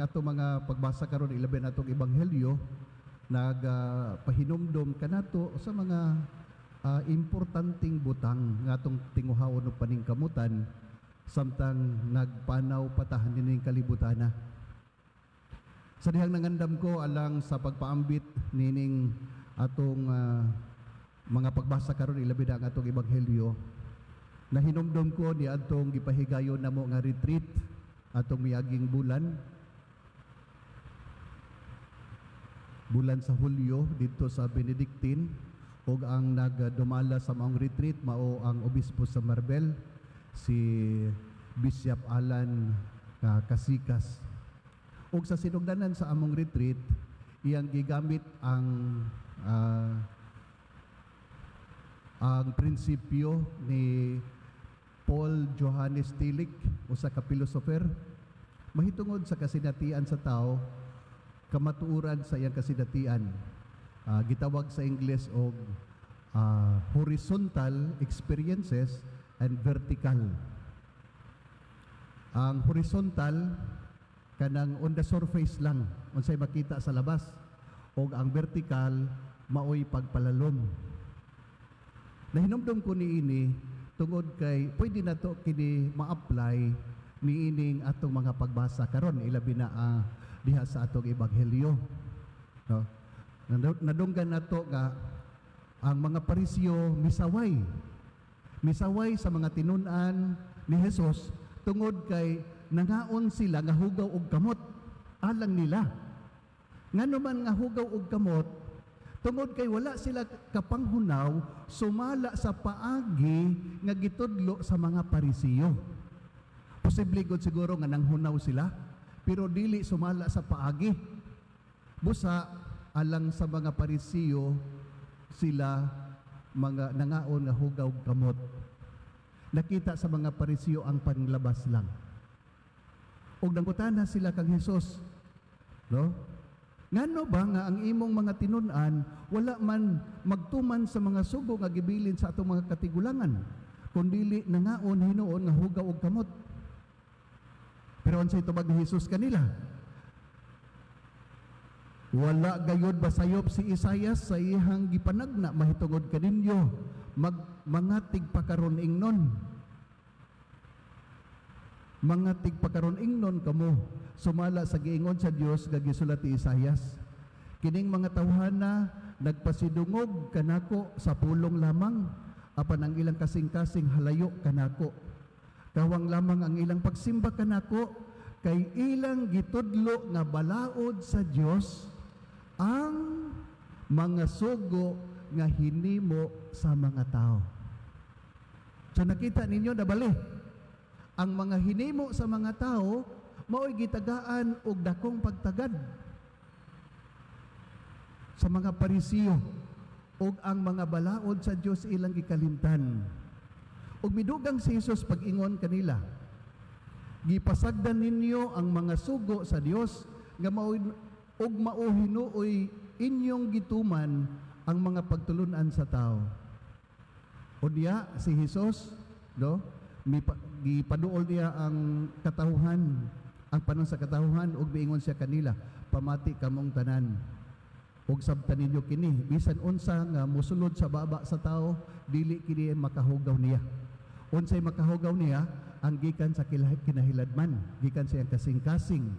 ato mga pagbasa karon ilabi natong ebanghelyo nagpahinumdom kanato sa mga importanteng butang nga atong tinguhawon ug paningkamutan samtang nagpanaw patahan nining kalibutana. Sa dihang nangandam ko alang sa pagpaambit nining atong mga pagbasa karon ilabi na ang atong ebanghelyo, nahinumdom ko ni atong gipahigayon namo nga retreat atong miaging bulan sa Hulyo dito sa Benedictine, ug ang nagdumala sa maong retreat mao ang obispo sa Marbel, si Bishop Alan Casikas. Ug sa sinugdanan sa among retreat, iyang gigamit ang prinsipyo ni Paul Johannes Tillich, usa ka philosopher, mahitungod sa kasinatian sa tao, kamatuoran sa iyang kasinatian. Gitawag sa Ingles og horizontal experiences and vertical. Ang horizontal kanang on the surface lang, unsay makita sa labas, og ang vertical maoy pagpalalom. Nahinumdum ko niini tungod kay pwede na to kini ma-apply niining atong mga pagbasa karon ilabi na diha sa atong ebanghelyo. No? Nadunggan nato nga ang mga Pariseo misaway sa mga tinun-an ni Jesus tungod kay nangaon sila nga hugaw og kamot alang nila. Ngano man nga hugaw og kamot tungod kay wala sila kapanghunaw sumala sa paagi nga gitudlo sa mga Pariseo. Posible gud siguro nga nanghunaw sila pero dili sumala sa paagi. Busa alang sa mga Pariseo sila mga nangaon nga hugaw og kamot. Nakita sa mga Pariseo ang panlabas lang. Og nangutana sila kang Hesus, no? Ngano ba nga ang imong mga tinun-an wala man magtuman sa mga sugo nga gibilin sa atong mga katigulangan, kundili nangaon hinuon nga hugaw og kamot? Pero unsay tubag ni Hesus kanila? Wala gayud basayop si Isaias sa iyang gipanagna mahitungod kaninyo mga tigpakaron ingnon. Mga tigpakaron ingnon kamo sumala sa giingon sa Dios nga gisulat ni Isaias. Kining mga tawhana nagpasidungog kanako sa pulong lamang, apan ang ilang kasing-kasing halayo kanako. Kawang lamang ang ilang pagsimba kanako, kay ilang gitudlo nga balaod sa Dios ang mga sugo nga hinimo sa mga tao. So nakita ninyo na bali, ang mga hinimo sa mga tao mao'y gitagaan og dakong pagtagad sa mga Pariseo og ang mga balaod sa Dios ilang gikalimtan. Og midugang si Jesus pag-ingon kanila, gipasagdan ninyo ang mga sugo sa Dios nga mao'y og mauhinuoy inyong gituman ang mga pagtulunan sa tao. Unya si Jesus, no, gipaduol niya ang katawhan, ang panon sa katawhan, og miingon siya kanila, pamati kamong tanan og sabtan ninyo kini, bisan unsa nga mosulod sa baba sa tao, dili kini makahugaw niya. Unsay makahugaw niya? Ang gikan sa kinahiladman, gikan sa iyang kasing-kasing.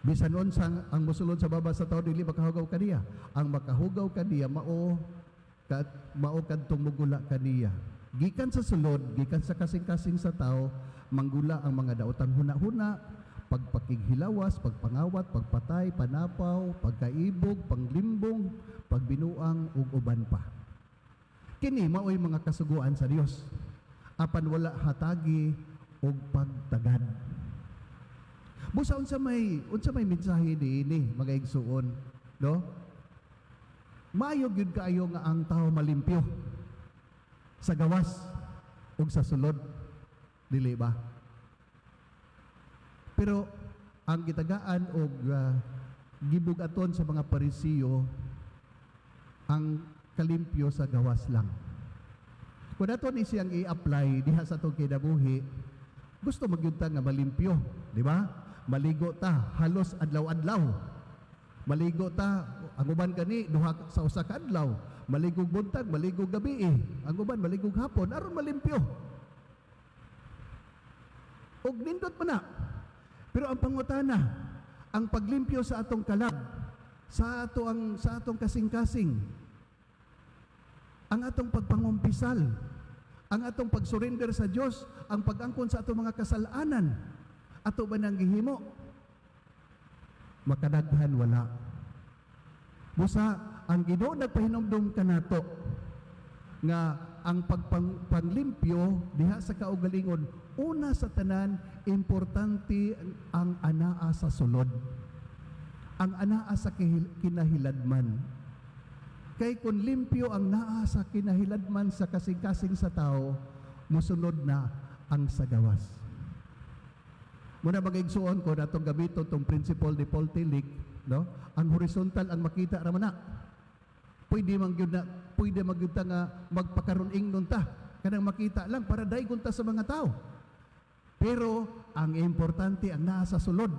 Bisan unsa ang mosulod sa baba sa tao, dili makahugaw kaniya. Ang makahugaw kaniya mao kadtong mugula kaniya. Gikan sa sulod, gikan sa kasing-kasing sa tao, manggula ang mga daotang huna-huna, pagpakighilawas, pagpangawat, pagpatay, panapaw, pagkaibog, panglimbong, pagbinuang ug uban pa. Kini mao'y mga kasuguan sa Dios. Apan wala hatagi og pagtagad. Busa unsa may mensahe niini mga igsuon, no? Maayo gyud kaayo nga ang tao malimpyo sa gawas ug sa sulod, dili ba? Pero ang gitagaan og gibugaton sa mga Pariseo ang kalimpyo sa gawas lang. Kung nato ni siyang i-apply diha sa itong kinabuhi, gusto magyunta nga malimpyo. di ba? Maligo ta halos adlaw-adlaw. Maligo ta ang uban kani duha sa usa ka adlaw. Maligog buntag, maligog gabi. Ang uban maligog hapon aron malimpyo. Og nindot pa na. Pero ang pangutana, ang paglimpyo sa atong kalag, sa atong kasing-kasing, ang atong pagpangumpisal, ang atong pagsurrender sa Dios, ang pag-angkon sa atong mga kasalanan, ato ba nang gihimo? Makadaghan wala. Busa ang Ginoo nagpahinomdom kanato nga ang panglimpyo diha sa kaugalingon, una sa tanan, importante ang anaa sa sulod. Ang anaa sa kinahiladman. Kay kung limpyo ang naa sa kinahiladman sa kasing-kasing sa tao, musunod na ang sagawas. Muna mag-igsuon ko na itong gamiton itong principle ni Paul Tillich, no? Ang horizontal ang makita raman na. Pwede magyud ta nga magpakaruning nun ta. Kanang makita lang para daygon ta sa mga tao. Pero ang importante ang naa sa sulod.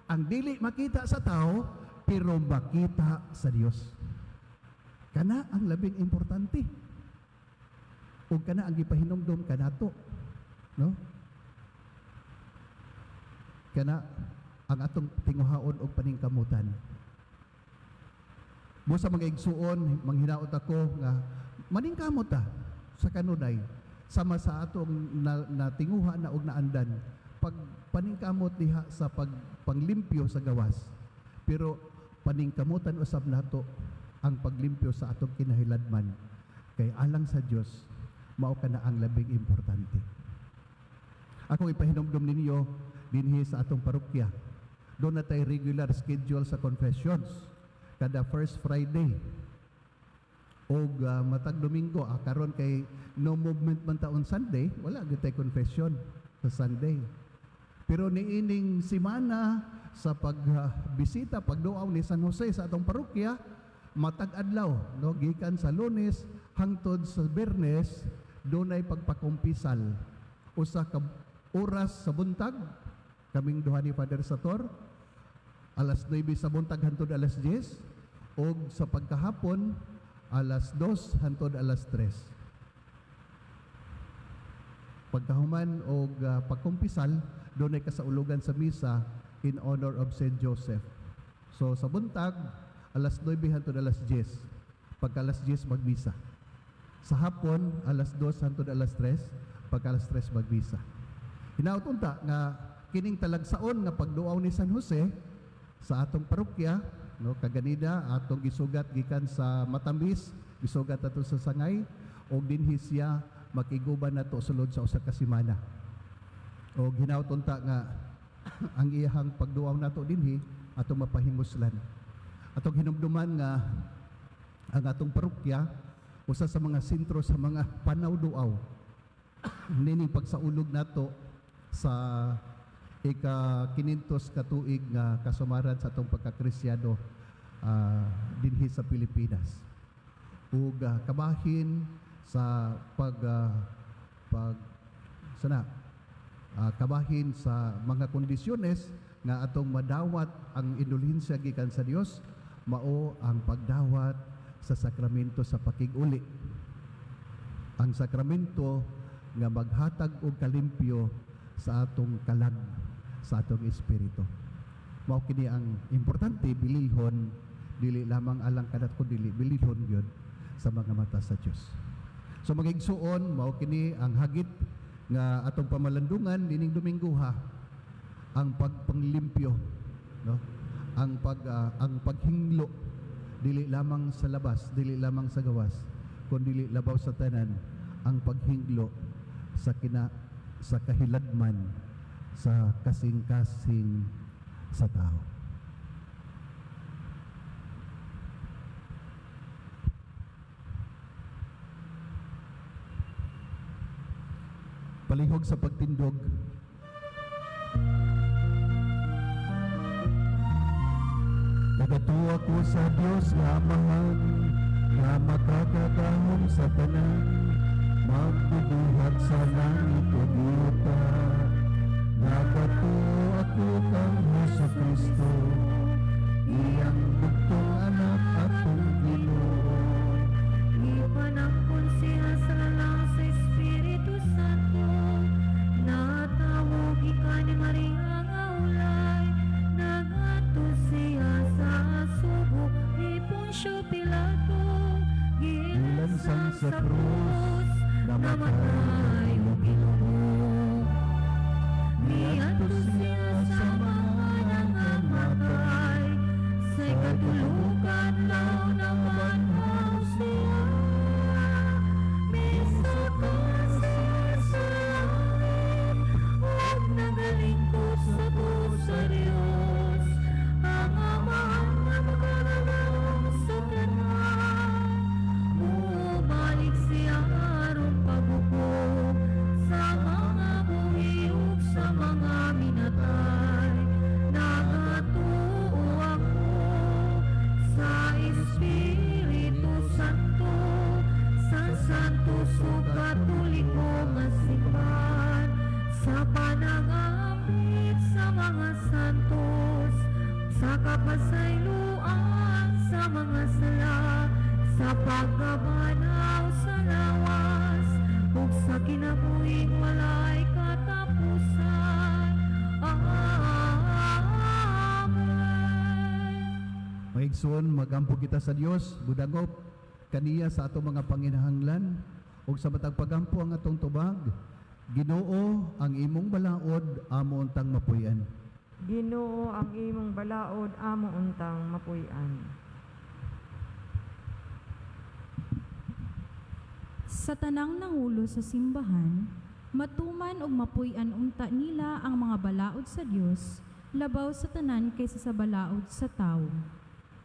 Ang dili makita sa tao, pero makita sa Dios. Kana ang labing importante. O kana ang gipahinomdom kanato. No? Kana ang atong tinguhaon og paningkamutan. Busa mga igsuon, manghinaot ako nga maningkamot ta sa kanunay sama sa atong natinguha na og naandan pag paningkamot diha sa panglimpyo sa gawas. Pero paningkamutan usab nato ang paglimpyo sa atong kinahiladman kay alang sa Dios mao kana ang labing importante. Ako ipahinomdom ninyo dinhi sa atong parokya. Doon na tayo regular schedule sa confessions kada first Friday o matag Domingo. Karon kay no movement man taon Sunday, wala gyud tay confession sa Sunday. Pero niining semana sa pagbisita, pagduaw ni San Jose sa atong parokya, matag adlaw, no, gikan sa Lunes hangtod sa Biyernes, dunay pagpakumpisal. Usa ka oras sa buntag, kaming duha ni Father Sator, alas 9 sa buntag hangtod alas 10, o sa pagkahapon, alas 2 hangtod alas 3. Pagkahuman o pagkumpisal, doon ay kasaulugan sa misa in honor of Saint Joseph. So sa buntag, alas 9 hangtod alas 10. Pagka alas 10 magmisa. Sa hapon, alas 2 hangtod alas 3. Pagka alas 3 magmisa. Hinautunta nga kining talagsaon nga pagduaw ni San Jose sa atong parokya, no, kaganida atong gisugat gikan sa Matamis, gisugat ato sa Sangay, og dinhi siya makiguban nato sulod sa usa ka semana. Og hinautunta nga ang iyang pagduaw nato dinhi atong mapahimuslan. Atong hinumduman nga ang atong parokya usa sa mga sentro sa mga panaw-duaw. Nining pagsaulog nato sa ika-500 ka tuig nga kasumaran sa atong pagkakristyano dinhi sa Pilipinas. Ug kabahin sa kabahin sa mga kondisyones nga atong madawat ang indulhensya gikan sa Dios, mao ang pagdawat sa sakramento sa pakig-uli. Ang sakramento nga maghatag og kalimpyo sa atong kalag, sa atong espiritu. Mao kini ang importante bililhon, dili lamang alang kadat ko, dili bililhon gyud sa mga mata sa Dios. So mga igsuon, mao kini ang hagit nga atong pamalandungan dining Domingo ha, ang pagpanglimpyo, no? Ang paghinglo dili lamang sa labas, dili lamang sa gawas, kundi labaw sa tanan ang paghinglo sa kahiladman sa kasing-kasing sa tao. Palihog sa pagtindog. Nagatuwa ko sa Dios nga Amahan, nga makakagahom sa tanan, magbubuhat sa langit o yuta. Nagatuwa ako sa krus, namatay o ginubo. Niadto siya sa mga nangamatay, sa ikatulugan daw ng banhaw siya. Misukad siya sa langit, at nagalingkod sa krus sa Diyos. Ang Ama ang magalalaw sa tanan, bumalik siya aron paguko sa mga buhi ug sa mga minatay. Nagatuo ako sa Espiritu Santo, sa Santo ug Katoliko nga simbahan, sa panagambit sa mga santos, sa kapasayloan sa mga sala, sa paggabanaw sa lawas, ug sa kinabuhing walay katapusan. Amen. Maigsoon, magampo kita sa Dios, budagop kaniya sa ato mga panginahanglan, ug sa matag pagampo ang atong tubag. Ginoo, ang imong balaod amo untang mapuy-an. Ginoo, ang imong balaod amo untang mapuy-an. Sa tanang nangulo sa simbahan, matuman og mapuy-an unta nila ang mga balaod sa Dios, labaw sa tanan kaysa sa balaod sa tawo.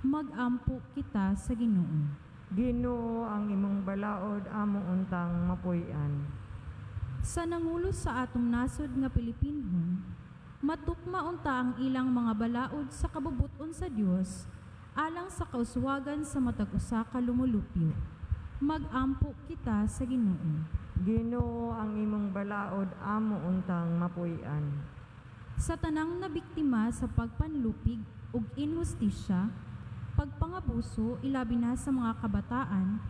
Magampo kita sa Ginoo. Ginoo, ang imong balaod amo untang mapuy-an. Sa nangulo sa atong nasod nga Pilipinhon, matukma unta ang ilang mga balaod sa kabubuton sa Dios, alang sa kauswagan sa matag usa ka lumulupyo. Magampo kita sa Ginoo. Ginoo, ang imong balaod amo untang mapuy-an. Sa tanang nabiktima sa pagpanlupig ug inhustisya, pagpangabuso ilabi na sa mga kabataan,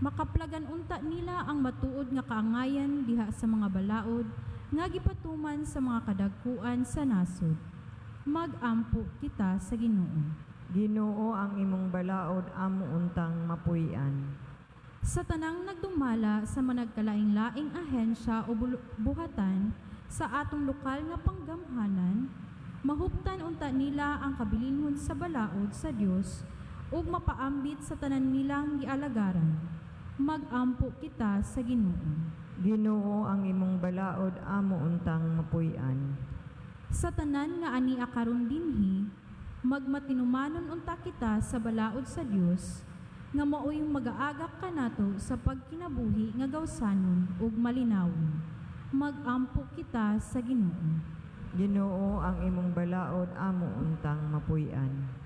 makaplagan unta nila ang matuod nga kaangayan diha sa mga balaod nga gipatuman sa mga kadagkuan sa nasod. Magampo kita sa Ginoo. Ginoo, ang imong balaod amo untang mapuy-an. Sa tanang nagdumala sa managkalaing-laing ahensya o buhatan sa atong lokal nga panggamhanan, mahuptan unta nila ang kabilinhon sa balaod sa Dios ug mapaambit sa tanan nilang gialagaran. Magampo kita sa Ginoo. Ginoo, ang imong balaod amo untang mapuy-an. Sa tanan nga ania karon dinhi, magmatinumanon unta kita sa balaod sa Dios, nga maoy magaagak kanato sa pagkinabuhi nga gawsanon ug malinawon. Magampo kita sa Ginoo. Ginoo, ang imong balaod amo untang mapuy-an.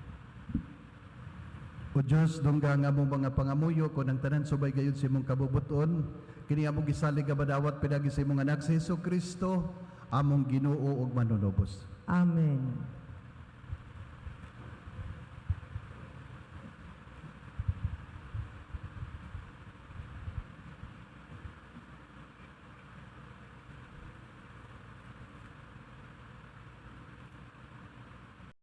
O Diyos, dungga nga mong mga pangamuyo kung ang tanan subay gayud sa imong kabubuton, kini among gisalig nga badawat pinagi sa imong anak si Hesukristo, among Ginoo ug manunubos. Amen.